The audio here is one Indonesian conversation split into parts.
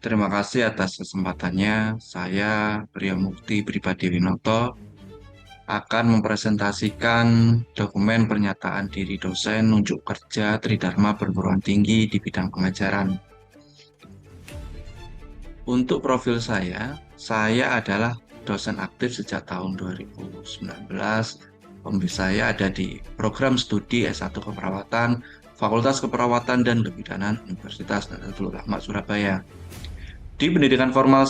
Terima kasih atas kesempatannya. Saya Priyo Mukti Pribadi Winoto akan mempresentasikan dokumen pernyataan diri dosen unjuk kerja Tridharma Perguruan Tinggi di bidang pengajaran. Untuk profil saya adalah dosen aktif sejak tahun 2019. Saya ada di program studi S1 Keperawatan, Fakultas Keperawatan dan Kebidanan Universitas Nahdlatul Ulama Surabaya. Di pendidikan formal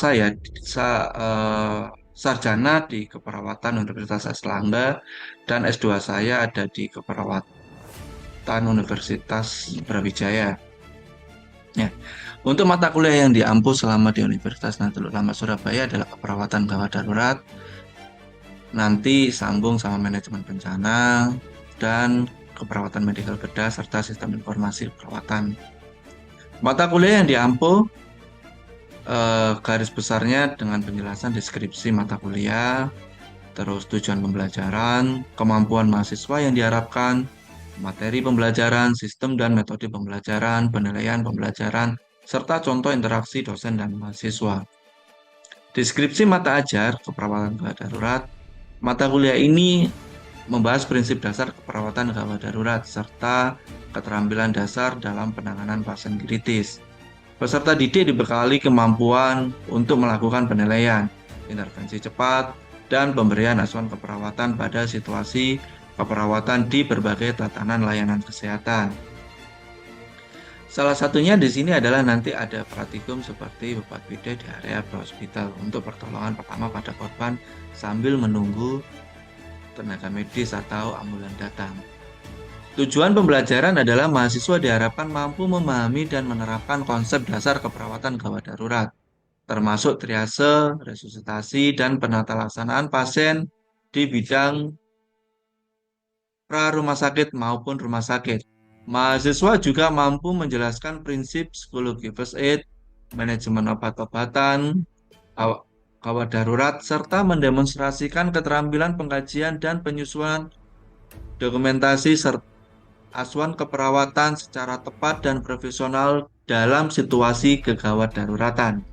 sarjana di keperawatan Universitas Airlangga dan S2 saya ada di keperawatan Universitas Brawijaya. Ya. Untuk mata kuliah yang diampu selama di Universitas Nahdlatul Ulama Surabaya adalah keperawatan gawat darurat, nanti sambung sama manajemen bencana dan keperawatan medikal bedah serta sistem informasi perawatan. Mata kuliah yang diampu garis besarnya dengan penjelasan deskripsi mata kuliah, terus tujuan pembelajaran, kemampuan mahasiswa yang diharapkan, materi pembelajaran, sistem dan metode pembelajaran, penilaian pembelajaran, serta contoh interaksi dosen dan mahasiswa. Deskripsi mata ajar keperawatan gawat darurat. Mata kuliah ini membahas prinsip dasar keperawatan gawat darurat serta keterampilan dasar dalam penanganan pasien kritis. Peserta didik dibekali kemampuan untuk melakukan penilaian, intervensi cepat, dan pemberian asuhan keperawatan pada situasi keperawatan di berbagai tatanan layanan kesehatan. Salah satunya di sini adalah nanti ada praktikum seperti bebat bidan di area hospital untuk pertolongan pertama pada korban sambil menunggu tenaga medis atau ambulan datang. Tujuan pembelajaran adalah mahasiswa diharapkan mampu memahami dan menerapkan konsep dasar keperawatan gawat darurat, termasuk triase, resusitasi, dan penata laksanaan pasien di bidang pra rumah sakit maupun rumah sakit. Mahasiswa juga mampu menjelaskan prinsip psikologi first aid, manajemen obat-obatan, gawat darurat, serta mendemonstrasikan keterampilan pengkajian dan penyusunan dokumentasi serta asuhan keperawatan secara tepat dan profesional dalam situasi kegawat daruratan.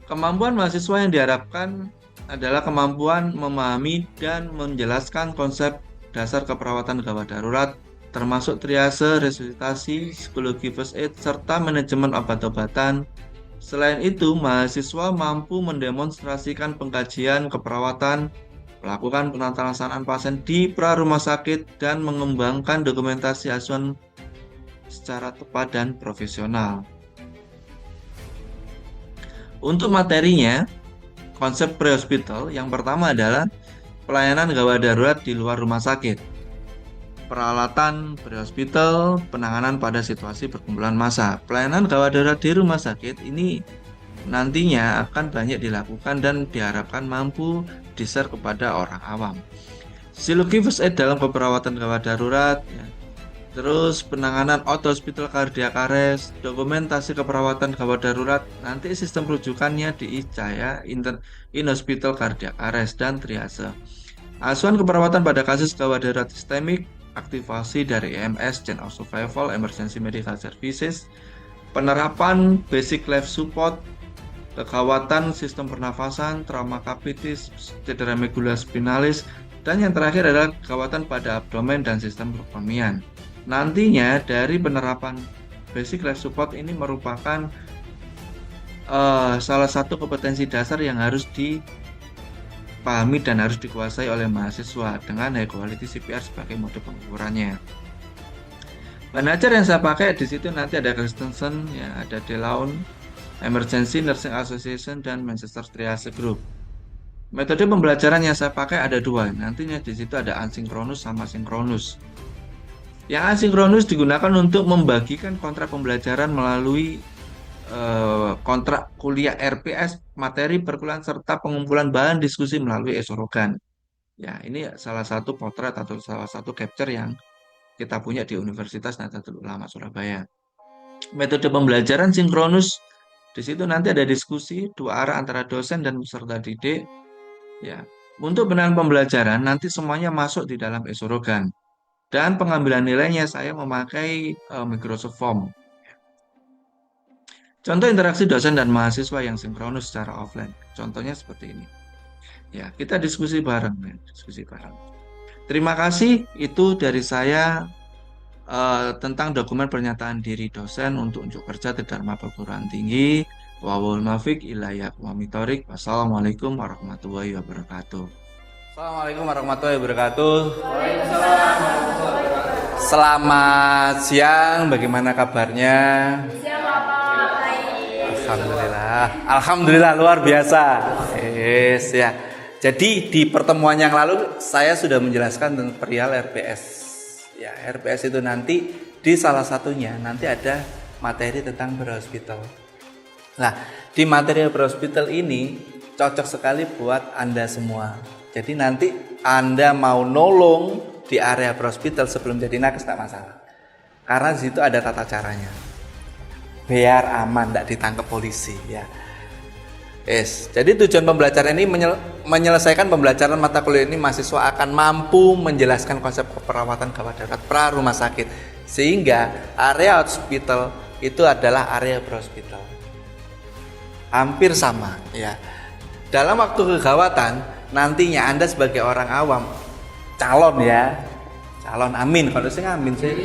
Kemampuan mahasiswa yang diharapkan adalah kemampuan memahami dan menjelaskan konsep dasar keperawatan gawat darurat, termasuk triase, resusitasi, psikologi first aid, serta manajemen obat-obatan. Selain itu, mahasiswa mampu mendemonstrasikan pengkajian keperawatan, melakukan penata laksanaan pasien di pra rumah sakit, dan mengembangkan dokumentasi asuhan secara tepat dan profesional. Untuk materinya, konsep pre-hospital yang pertama adalah pelayanan gawat darurat di luar rumah sakit, peralatan pre-hospital, penanganan pada situasi perkumpulan massa. Pelayanan gawat darurat di rumah sakit ini nantinya akan banyak dilakukan dan diharapkan mampu di-share kepada orang awam. Psikologi first aid dalam perawatan gawat darurat, ya. Terus penanganan out hospital cardiac arrest, dokumentasi keperawatan gawat darurat, nanti sistem rujukannya di ICA ya, in hospital cardiac arrest dan triase. Asuhan keperawatan pada kasus gawat darurat sistemik, aktivasi dari EMS, Chain of Survival, Emergency Medical Services, penerapan basic life support, kegawatan sistem pernafasan, trauma kapitis, cedera medula spinalis, dan yang terakhir adalah kegawatan pada abdomen dan sistem perekonomian. Nantinya dari penerapan basic life support ini merupakan salah satu kompetensi dasar yang harus dipahami dan harus dikuasai oleh mahasiswa dengan high quality CPR sebagai mode pengukurannya. Bahan ajar yang saya pakai di situ nanti ada Christensen, ya, ada Delaun, Emergency Nursing Association, dan Manchester Triage Group. Metode pembelajaran yang saya pakai ada dua. Nantinya di situ ada asinkronus sama sinkronus. Yang asinkronus digunakan untuk membagikan kontrak pembelajaran melalui kontrak kuliah RPS, materi perkuliahan, serta pengumpulan bahan diskusi melalui esorogan. Ya, ini salah satu potret atau salah satu capture yang kita punya di Universitas Nahdlatul Ulama Surabaya. Metode pembelajaran sinkronus, di situ nanti ada diskusi dua arah antara dosen dan peserta didik. Ya, untuk penanganan pembelajaran nanti semuanya masuk di dalam esorogan. Dan pengambilan nilainya saya memakai Microsoft Form. Contoh interaksi dosen dan mahasiswa yang sinkronus secara offline. Contohnya seperti ini. Ya, kita diskusi bareng, ya, diskusi bareng. Terima kasih, itu dari saya tentang dokumen pernyataan diri dosen untuk unjuk kerja di Dharma Perguruan Tinggi. Wawul Mafik Ilayah Wamitorik. Wassalamualaikum warahmatullahi wabarakatuh. Assalamualaikum warahmatullahi wabarakatuh. Selamat siang, bagaimana kabarnya? Alhamdulillah, alhamdulillah luar biasa. Yes, ya. Jadi di pertemuan yang lalu saya sudah menjelaskan tentang perihal RPS. Ya, RPS itu nanti di salah satunya nanti ada materi tentang berhospital. Nah, di materi berhospital ini cocok sekali buat Anda semua. Jadi nanti Anda mau nolong di area berhospital sebelum jadi nakes tak masalah. Karena di situ ada tata caranya. Biar aman, tidak ditangkap polisi ya. Yes. Jadi tujuan pembelajaran ini menyelesaikan pembelajaran mata kuliah ini mahasiswa akan mampu menjelaskan konsep keperawatan gawat darurat pra rumah sakit sehingga area hospital itu adalah area berhospital. Hampir sama ya. Dalam waktu kegawatan nantinya Anda sebagai orang awam calon ya. Calon amin kalau saya amin sih.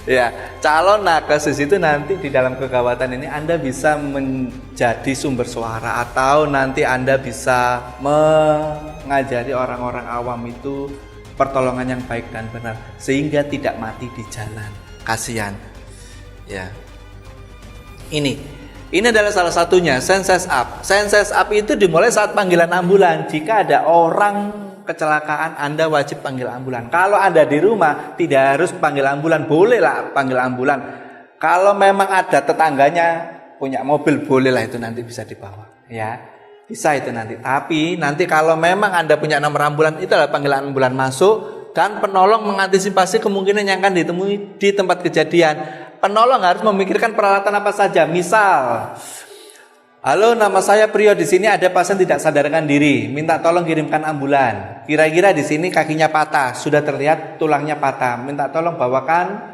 Ya, calon nakes itu nanti di dalam kegawatan ini Anda bisa menjadi sumber suara atau nanti Anda bisa mengajari orang-orang awam itu pertolongan yang baik dan benar sehingga tidak mati di jalan. Kasihan. Ya. Ini adalah salah satunya Senses Up. Senses Up itu dimulai saat panggilan ambulan. Jika ada orang kecelakaan, Anda wajib panggil ambulan. Kalau Anda di rumah tidak harus panggil ambulan, bolehlah panggil ambulan. Kalau memang ada tetangganya punya mobil, bolehlah itu nanti bisa dibawa, ya. Bisa itu nanti. Tapi nanti kalau memang Anda punya nomor ambulan, itu adalah panggilan ambulan masuk dan penolong mengantisipasi kemungkinan yang akan ditemui di tempat kejadian. Penolong harus memikirkan peralatan apa saja. Misal, halo, nama saya Priyo, di sini ada pasien tidak sadarkan diri, minta tolong kirimkan ambulan. Kira-kira di sini kakinya patah, sudah terlihat tulangnya patah, minta tolong bawakan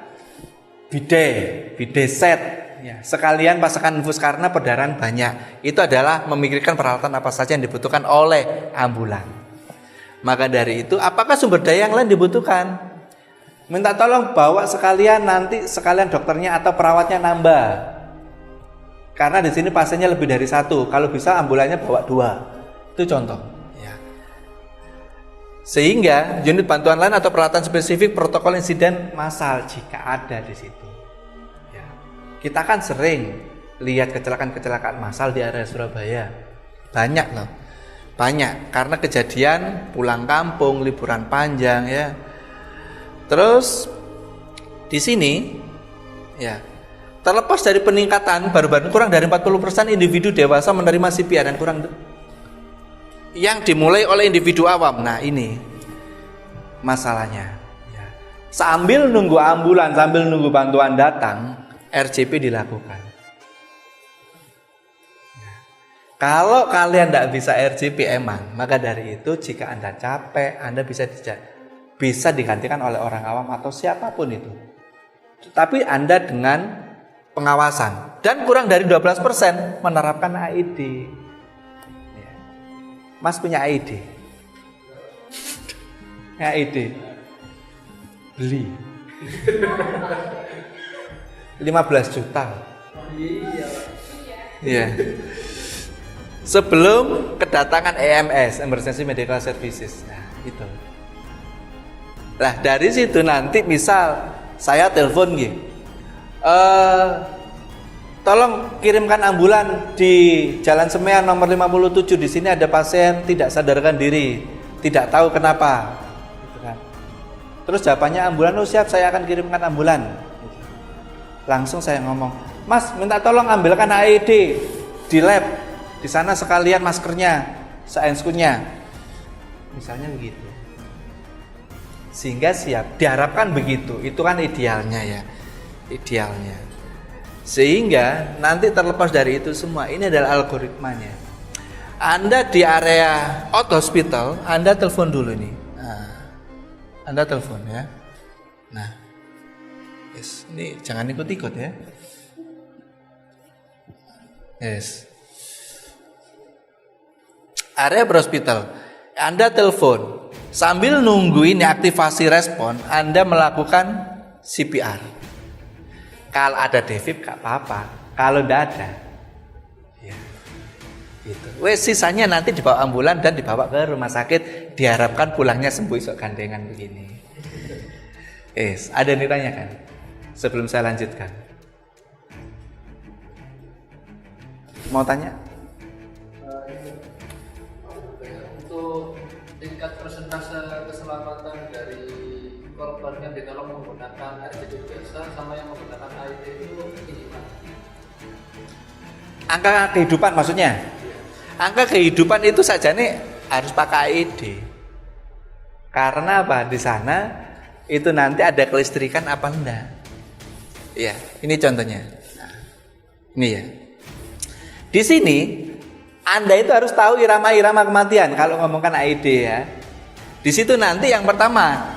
bidet set. Ya, sekalian pasangkan infus karena perdarahan banyak. Itu adalah memikirkan peralatan apa saja yang dibutuhkan oleh ambulan. Maka dari itu, apakah sumber daya yang lain dibutuhkan? Minta tolong bawa sekalian nanti sekalian dokternya atau perawatnya nambah. Karena di sini pasiennya lebih dari satu. Kalau bisa ambulannya bawa 2. Itu contoh. Ya. Sehingga unit bantuan lain atau peralatan spesifik protokol insiden massal jika ada di situ. Ya. Kita kan sering lihat kecelakaan-kecelakaan massal di area Surabaya. Banyak loh. Banyak karena kejadian pulang kampung, liburan panjang ya. Terus di sini ya. Terlepas dari peningkatan baru-baru kurang dari 40% individu dewasa menerima CPR dan kurang yang dimulai oleh individu awam. Nah, ini masalahnya. Ya. Sambil nunggu ambulan, sambil nunggu bantuan datang, RCP dilakukan. Ya. Kalau kalian tidak bisa RCP emang, maka dari itu jika Anda capek, Anda bisa digantikan oleh orang awam atau siapapun itu. Tapi Anda dengan pengawasan dan kurang dari 12% menerapkan AID. Ya. Mas punya AID? AID beli 15 juta. Iya. Sebelum kedatangan EMS, Emergency Medical Services. Nah, itu. Nah, dari situ nanti misal saya telepon gitu. Tolong kirimkan ambulan di Jalan Semean nomor 57. Di sini ada pasien tidak sadarkan diri, tidak tahu kenapa. Gitu kan. Terus jawabannya ambulan, oh siap, saya akan kirimkan ambulan. Langsung saya ngomong, Mas, minta tolong ambilkan AED di lab. Di sana sekalian maskernya, sainskunya. Misalnya begitu. Sehingga siap, diharapkan begitu. Itu kan idealnya ya. Idealnya. Sehingga nanti terlepas dari itu semua, ini adalah algoritmanya. Anda di area out hospital, Anda telepon dulu nih. Nah, Anda telepon ya. Nah, yes, ini jangan ikut-ikut ya. Yes. Area hospital. Anda telepon sambil nungguin aktivasi respon, Anda melakukan CPR. Kalau ada defib gak apa-apa. Kalau tidak ada, ya gitu. Wes sisanya nanti dibawa ambulan dan dibawa ke rumah sakit. Diharapkan pulangnya sembuh esok gandengan begini. Ada yang ditanyakan sebelum saya lanjutkan? Mau tanya? Untuk tingkat persentase keselamatan dari korban yang ditolong menggunakan RCD biasa sama yang menggunakan AED itu ini Pak. Angka kehidupan maksudnya? Angka kehidupan itu saja nih harus pakai AED. Karena apa? Di sana itu nanti ada kelistrikan apa enggak? Ya, ini contohnya. Nah, ini ya. Di sini Anda itu harus tahu irama-irama kematian kalau ngomongkan AED ya. Di situ nanti yang pertama,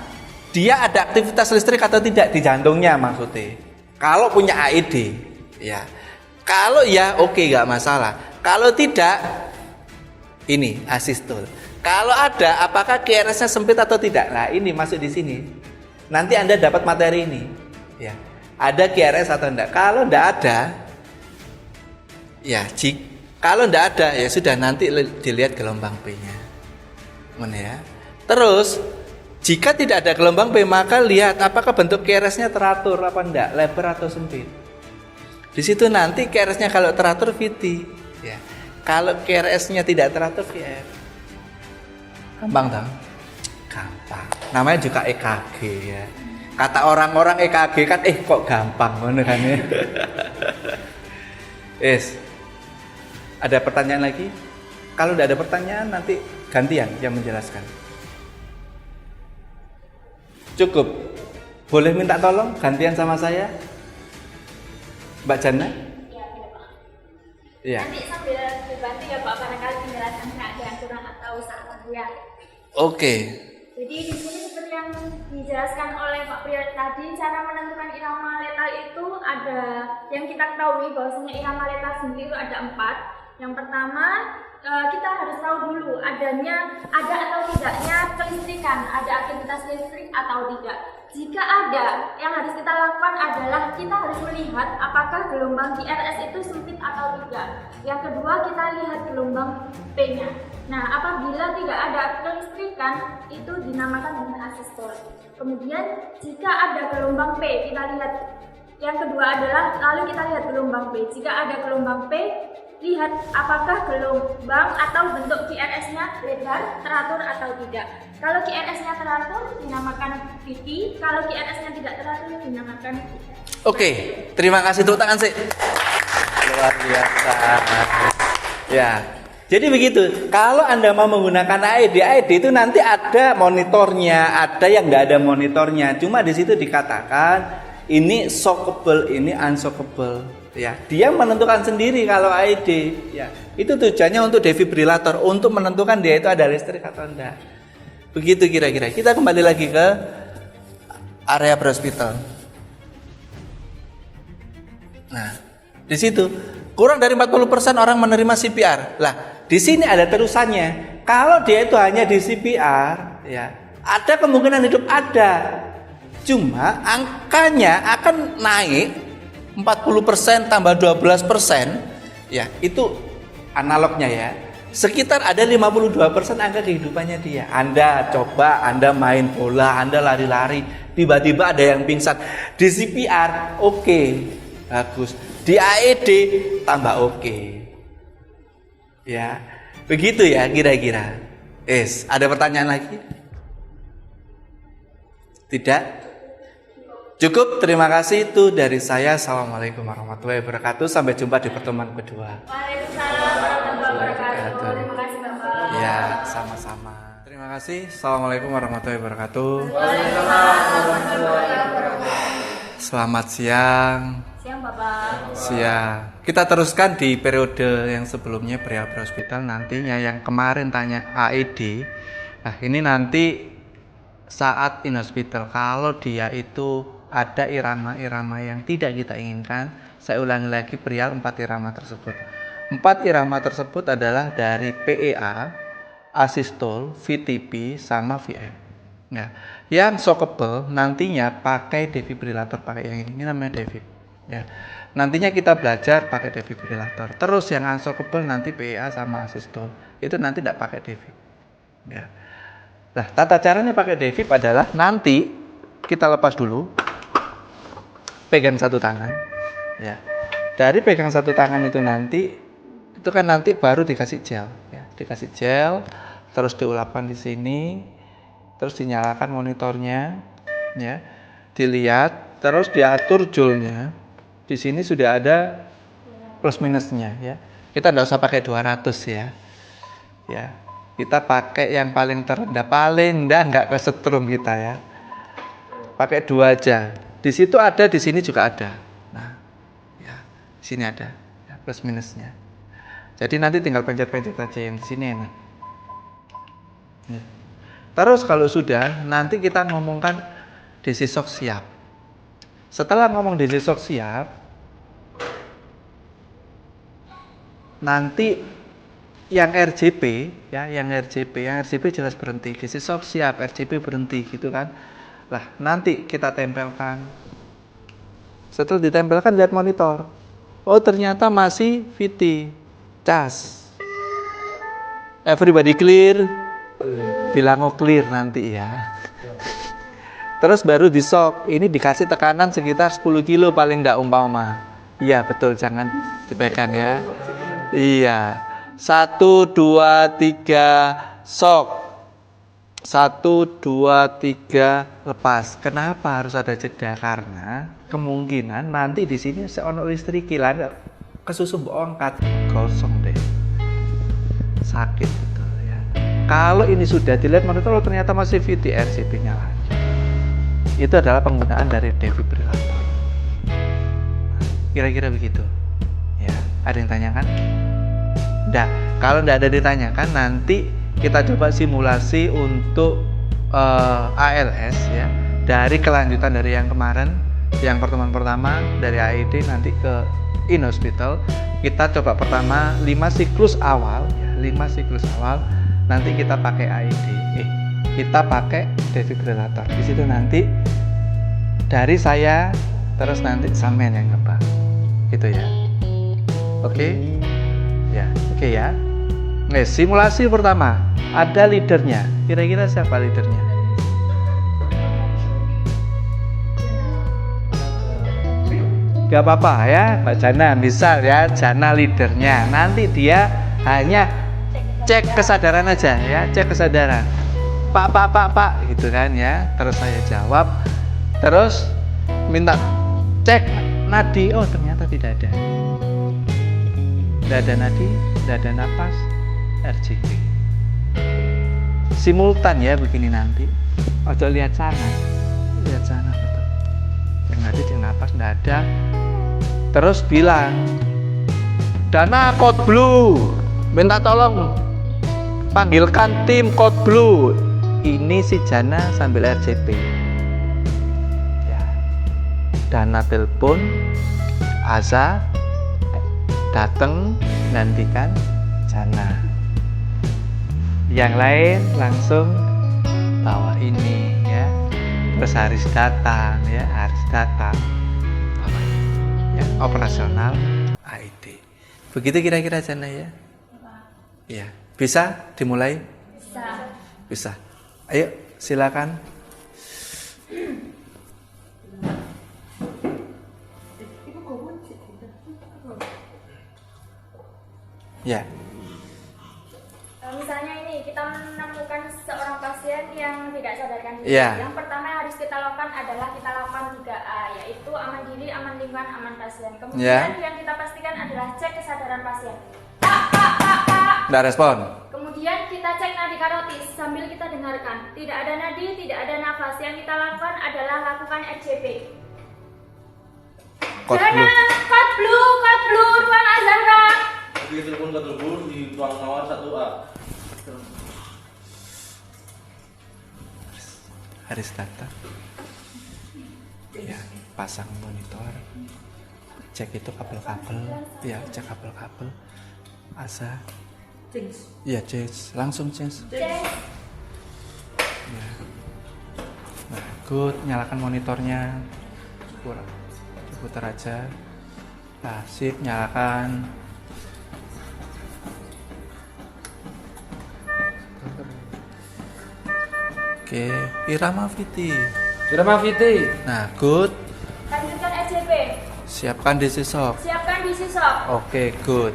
dia ada aktivitas listrik atau tidak di jantungnya maksudnya. Kalau punya AED, ya. Kalau ya oke, nggak masalah. Kalau tidak, ini asistul. Kalau ada, apakah QRS-nya sempit atau tidak? Nah ini masuk di sini. Nanti Anda dapat materi ini. Ya, ada QRS atau enggak? Kalau enggak ada, ya kalau enggak ada ya sudah nanti dilihat gelombang P-nya. Mana ya? Terus jika tidak ada gelombang P maka lihat apakah bentuk QRS-nya teratur apa enggak, lebar atau sempit. Di situ nanti QRS-nya kalau teratur VT, ya. Kalau QRS-nya tidak teratur VF. Gampang dong? Gampang. Namanya juga EKG ya. Kata orang-orang EKG kan kok gampang ngono kan ya. Ada pertanyaan lagi? Kalau tidak ada pertanyaan nanti gantian yang menjelaskan. Cukup. Boleh minta tolong gantian sama saya? Mbak Jana? Iya, Pak. Iya. Nanti sambil dibantu ya Pak, barangkali penjelasannya ada yang kurang atau salah ya. Oke. Jadi di sini seperti yang dijelaskan oleh Pak Priyo tadi, cara menentukan irama letal itu ada yang kita ketahui bahwasanya irama letal sendiri itu ada 4. Yang pertama kita harus tahu dulu ada atau tidaknya kelistrikan, ada aktivitas listrik atau tidak. Jika ada, yang harus kita lakukan adalah kita harus melihat apakah gelombang QRS itu sempit atau tidak. Yang kedua, kita lihat gelombang P-nya. Nah, apabila tidak ada kelistrikan, itu dinamakan dengan asistor. Kemudian, jika ada gelombang P, kita lihat. Yang kedua adalah, lalu kita lihat gelombang P. Jika ada gelombang P, lihat apakah gelombang atau bentuk QRS-nya lebar, teratur atau tidak. Kalau QRS-nya teratur dinamakan VT, kalau QRS-nya tidak teratur dinamakan VT. Oke, terima kasih, tepuk tangan sih. Luar biasa. Ya. Jadi begitu. Kalau Anda mau menggunakan AED itu nanti ada monitornya, ada yang nggak ada monitornya. Cuma di situ dikatakan ini shockable, ini unshockable. Ya, dia menentukan sendiri kalau AED. Ya, itu tujuannya untuk defibrilator, untuk menentukan dia itu ada listrik atau enggak. Begitu kira-kira. Kita kembali lagi ke area hospital. Nah, di situ kurang dari 40% orang menerima CPR. Lah, di sini ada terusannya. Kalau dia itu hanya di CPR, ya, ada kemungkinan hidup ada. Cuma angkanya akan naik 40% tambah 12%, ya itu analognya ya. Sekitar ada 52% angka kehidupannya dia. Anda coba, Anda main bola, Anda lari-lari, tiba-tiba ada yang pingsan. Di CPR, oke, bagus. Di AED, tambah oke. Ya, begitu ya kira-kira. Ada pertanyaan lagi? Tidak? Cukup, terima kasih. Itu dari saya. Assalamualaikum warahmatullahi wabarakatuh. Sampai jumpa di pertemuan kedua. Waalaikumsalam warahmatullahi wabarakatuh. Terima kasih Bapak. Ya, sama-sama. Terima kasih. Assalamualaikum warahmatullahi wabarakatuh. Waalaikumsalam warahmatullahi wabarakatuh. Selamat siang. Siang Bapak. Siang. Kita teruskan di periode yang sebelumnya pre-op hospital. Nantinya yang kemarin tanya AED. Nah, ini nanti saat in hospital. Kalau dia itu ada irama-irama yang tidak kita inginkan, saya ulangi lagi perihal 4 irama tersebut. 4 irama tersebut adalah dari PEA, asystole, VTP, sama VM. Nah, yang shockable nantinya pakai defibrillator, pakai yang ini namanya defib. Ya. Nantinya kita belajar pakai defibrillator. Terus yang unshockable nanti PEA sama asystole. Itu nanti tidak pakai defib. Ya. Nah, tata caranya pakai defib adalah nanti kita lepas dulu, pegang satu tangan. Ya. Dari pegang satu tangan itu nanti itu kan nanti baru dikasih gel, ya. Dikasih gel, terus diulapkan di sini, terus dinyalakan monitornya, ya. Dilihat, terus diatur joule-nya. Di sini sudah ada plus minusnya, ya. Kita tidak usah pakai 200 ya. Ya. Kita pakai yang paling terendah, paling enggak kesetrum kita ya. Pakai 2 aja. Di situ ada, di sini juga ada. Nah, ya, di sini ada ya, plus minusnya. Jadi nanti tinggal pencet-pencet aja yang di sini enak. Ya. Terus kalau sudah, nanti kita ngomongkan DC shock siap. Setelah ngomong DC shock siap, nanti yang RJP ya, yang RJP jelas berhenti. DC shock siap, RJP berhenti gitu kan. Lah, nanti kita tempelkan. Setelah ditempelkan lihat monitor. Oh, ternyata masih VT. Cas. Everybody clear? Bilang oh clear nanti ya. Terus baru di shock. Ini dikasih tekanan sekitar 10 kilo paling enggak umpama. Iya betul, jangan dipegang ya. Iya. 1, 2, 3 shock. 1, 2, 3 lepas. Kenapa harus ada jeda? Karena kemungkinan nanti di sini seono listrik kilan kesusu angkat gosong deh, sakit gitu ya. Kalau ini sudah dilihat monitor ternyata masih VT, RCP nya lanjut. Itu adalah penggunaan dari defibrillator. Kira-kira begitu ya. Ada yang tanyakan? Nah, kalau tidak ada ditanyakan, nanti kita coba simulasi untuk ALS ya, dari kelanjutan dari yang kemarin, yang pertemuan pertama dari AED nanti ke in hospital. Kita coba pertama 5 siklus awal ya, 5 siklus awal nanti kita pakai AED. Kita pakai defibrillator. Di situ nanti dari saya terus nanti sampean yang ngebak. Gitu ya. Oke? Ya, oke ya. Oke, simulasi pertama ada leadernya. Kira-kira siapa leadernya? Gak apa-apa ya, Mbak Jana, misal ya, Jana leadernya. Nanti dia hanya cek kesadaran aja ya, cek kesadaran. Pak, gitu kan ya. Terus saya jawab, terus minta cek nadi. Oh ternyata tidak ada. Tidak ada nadi, tidak ada napas, RJP. Simultan ya begini nanti. Ojo lihat sana, lihat sana betul. Yang nadi, yang napas tidak ada. Terus bilang, Dana code blue, minta tolong panggilkan tim code blue. Ini si Jana sambil RJP ya. Dana telepon, Aza datang gantikan Jana. Yang lain langsung bawa ini ya. Terus Haris datang ya, Haris datang. Operasional AED. Begitu kira-kira Jana ya? Iya. Bisa dimulai? Bisa. Ayo silakan. Ya. Misalnya ini kita menemukan seorang pasien yang tidak sadarkan diri. Yeah. Yang pertama yang harus kita lakukan adalah kita lakukan 3A, yaitu aman diri, aman lingkungan, aman pasien. Kemudian yang kita pastikan adalah cek kesadaran pasien. Pak. Nggak respon. Kemudian kita cek nadi karotis sambil kita dengarkan. Tidak ada nadi, tidak ada nafas. Yang kita lakukan adalah lakukan RJP. Code blue, ruang azan Kak. Di telepon ke telepon di ruang nawar 1A. Haris datang. Ya, pasang monitor. Cek itu kabel-kabel. Ya, cek kabel-kabel. Asa. Jinx. Iya, change. Langsung change. Cek. Ya. Nah, good. Nyalakan monitornya. Putar aja. Nah, sip. Nyalakan. Oke, irama Viti. Irama Viti. Nah, good. Lanjutkan EJP. Siapkan DC shock. Siapkan DC shock. Oke, good.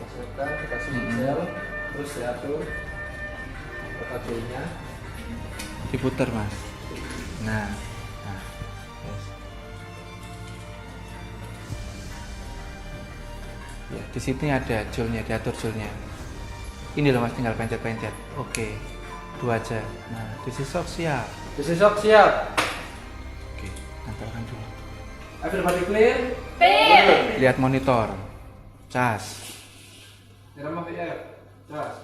Masukkan, dikasih gel, terus diatur rotatornya. Diputar, Mas. Nah, yes. Ya, di sini ada jolnya, diatur jolnya. Ini loh Mas, tinggal pencet-pencet. Oke, 2 aja. Nah, DC shock siap. Besok siap. Oke, tempelkan dulu. Everybody clear. Clear. Lihat monitor. Cas. Irama VF. Jas.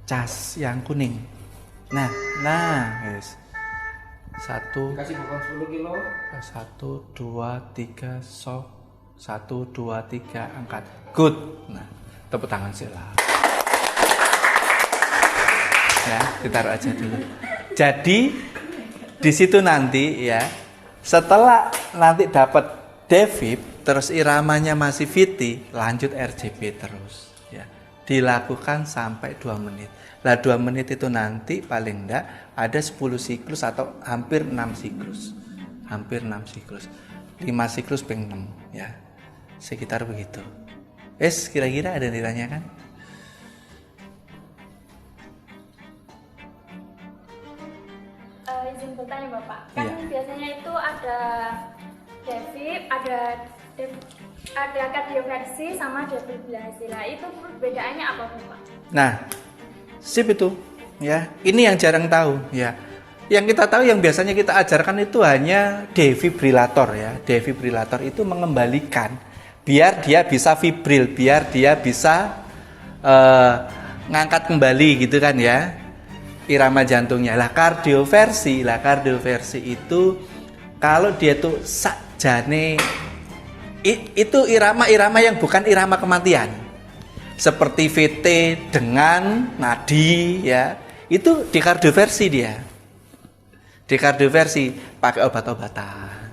Cas yang kuning. Nah, yes. 1, Kasih beban 10 kilo. 1, 2, 3, shock. 1, 2, 3, angkat. Good. Nah, tepuk tangan sila. Ya, ditaruh aja dulu. Jadi di situ nanti ya, setelah nanti dapat devib, terus iramanya masih Viti, lanjut RJP terus. Ya, dilakukan sampai 2 menit. Lah 2 menit itu nanti paling enggak ada 10 siklus atau hampir 6 siklus. Hampir 6 siklus. 5 siklus ping 6 ya. Sekitar begitu. Kira-kira ada yang ditanyakan? Izin bertanya Bapak, kan Iya. biasanya itu ada devib, ada kardioversi sama defibrilasi. Lah itu perbedaannya apa Bapak? Nah, sip itu ya. Ini yang jarang tahu ya. Yang kita tahu yang biasanya kita ajarkan itu hanya defibrilator ya. Defibrilator itu mengembalikan biar dia bisa fibril, biar dia bisa ngangkat kembali gitu kan ya. Irama jantungnya. Lah kardioversi itu kalau dia tuh sakjane itu irama-irama yang bukan irama kematian. Seperti VT dengan nadi ya. Itu di kardioversi dia. Di kardioversi pakai obat-obatan.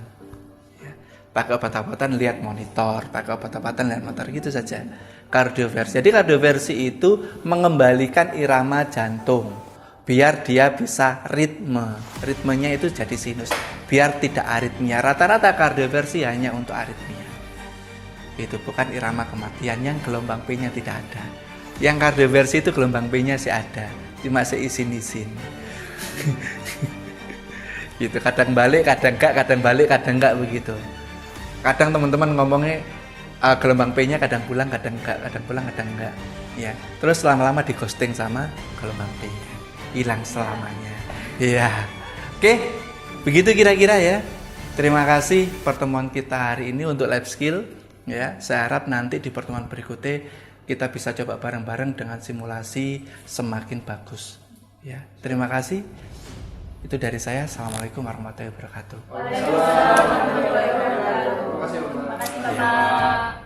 Ya, pakai obat-obatan lihat monitor, pakai obat-obatan lihat monitor gitu saja. Kardioversi. Jadi kardioversi itu mengembalikan irama jantung biar dia bisa ritme. Ritmenya itu jadi sinus. Biar tidak aritmia. Rata-rata kardioversi hanya untuk aritmia. Itu bukan irama kematian yang gelombang P-nya tidak ada. Yang kardioversi itu gelombang P-nya sih ada, cuma seisin-isin. Gitu, kadang balik, kadang enggak, kadang balik, kadang enggak begitu. Kadang teman-teman ngomongnya gelombang P-nya kadang pulang, kadang enggak, kadang pulang, kadang enggak. Ya, terus lama-lama di ghosting sama gelombang P-nya. Hilang selamanya. Iya. Oke, begitu kira-kira ya. Terima kasih pertemuan kita hari ini untuk life skill. Ya, saya harap nanti di pertemuan berikutnya kita bisa coba bareng-bareng dengan simulasi semakin bagus. Ya, terima kasih. Itu dari saya. Assalamualaikum warahmatullahi wabarakatuh. Waalaikumsalam warahmatullahi wabarakatuh. Terima kasih, Bapak. Terima kasih Bapak.